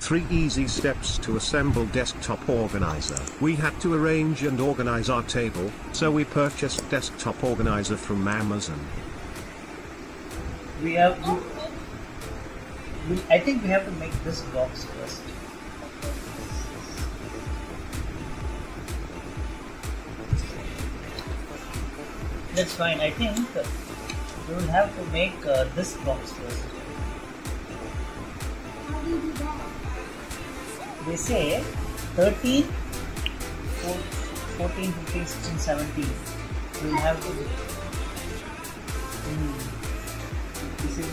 3 easy steps to assemble desktop organizer. We had to arrange and organize our table, so we purchased desktop organizer from Amazon. I think we have to make this box first. That's fine. I think we will have to make this box first. How do you do that? They say 13, 14, 15, 16, 17. We will have to. This is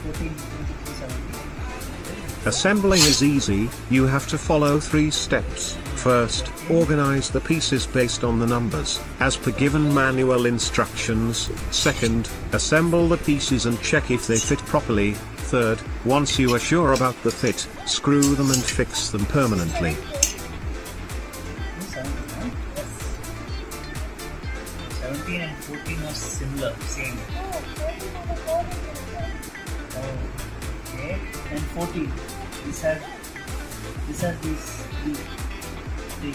14, 15, 16, 17. Assembling is easy, you have to follow 3 steps. First, organize the pieces based on the numbers, as per given manual instructions. Second, assemble the pieces and check if they fit properly. Third, once you are sure about the fit, screw them and fix them permanently. 17 and 14 are similar, same. Okay, and 14. These are these 3. 14.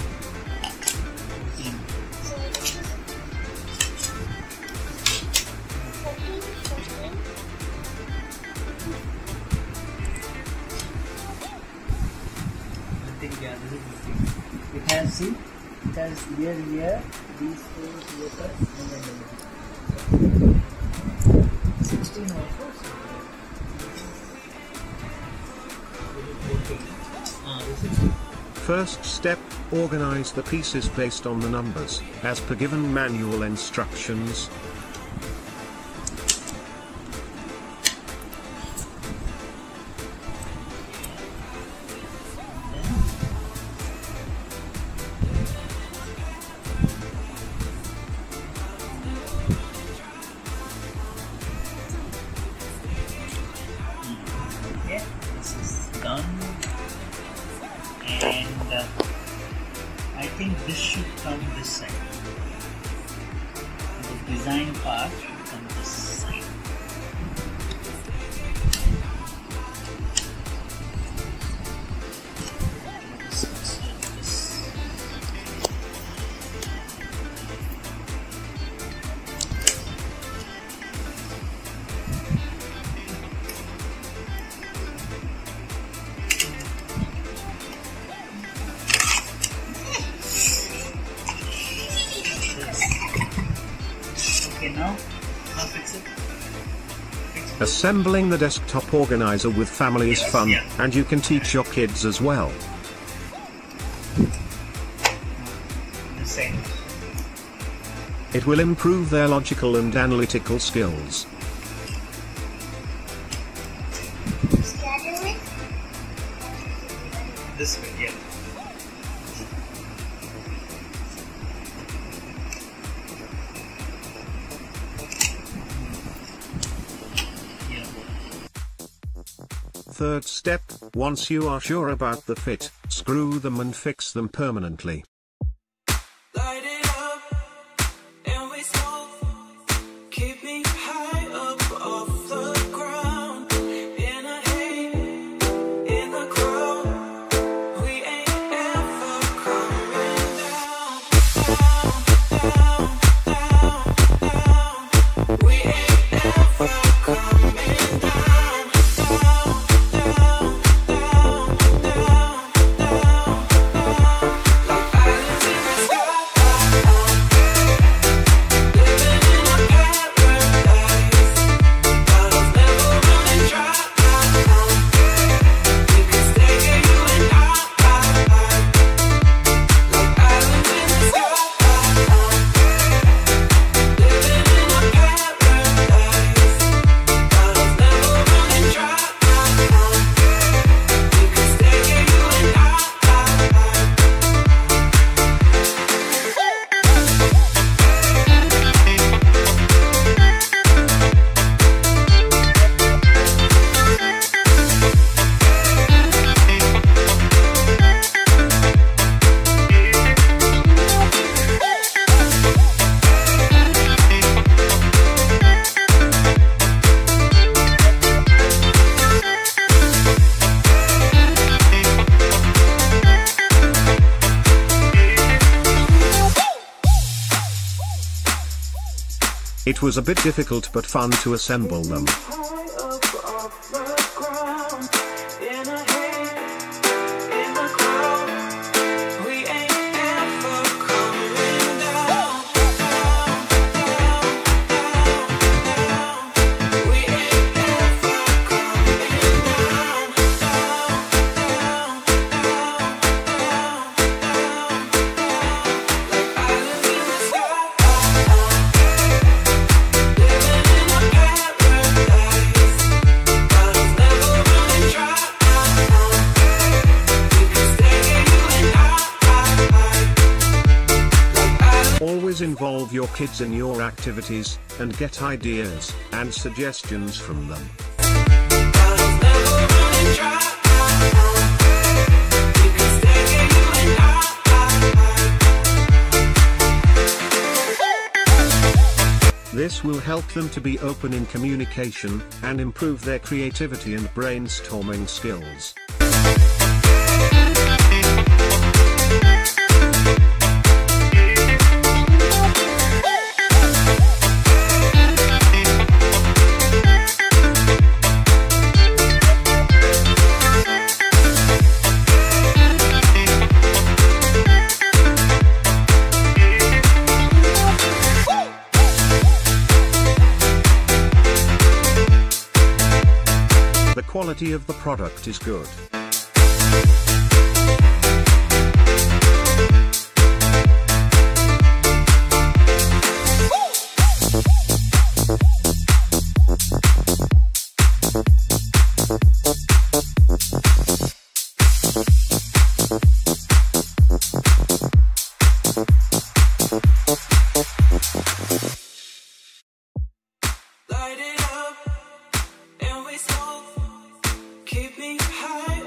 I think yeah, this is the thing. It has here, these 4 letters, and then 16 also. First step, organize the pieces based on the numbers, as per given manual instructions. Okay, this is done. And I think this should come this side. The design part should come this side. Now fix it. Assembling the desktop organizer with family is fun, and you can teach your kids as well. The same. It will improve their logical and analytical skills. Scatter it? This way, yeah. Third step, once you are sure about the fit, screw them and fix them permanently. Light it up, and we smoke. Keep me high up off the ground. In a haze, in the crowd, we ain't ever coming down. We ain't ever coming down. Like It was a bit difficult but fun to assemble them. Always involve your kids in your activities, and get ideas and suggestions from them. This will help them to be open in communication, and improve their creativity and brainstorming skills. The quality of the product is good. Light it up and we smoke. Keep me high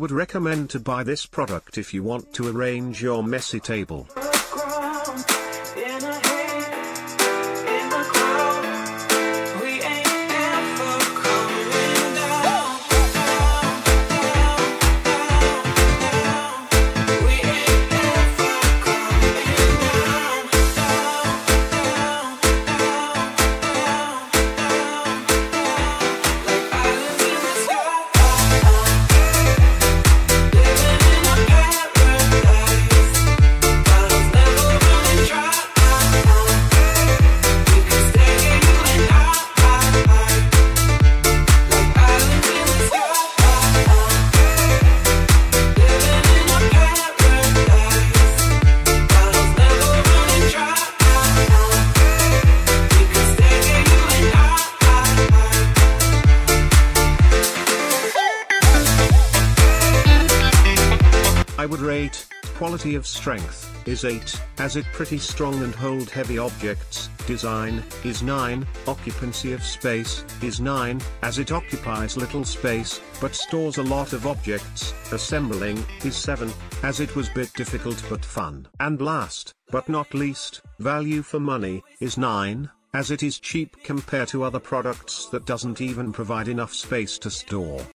would recommend to buy this product if you want to arrange your messy table. I would rate, quality of strength, is 8, as it pretty strong and hold heavy objects, design, is 9, occupancy of space, is 9, as it occupies little space, but stores a lot of objects, assembling, is 7, as it was bit difficult but fun. And last, but not least, value for money, is 9, as it is cheap compared to other products that doesn't even provide enough space to store.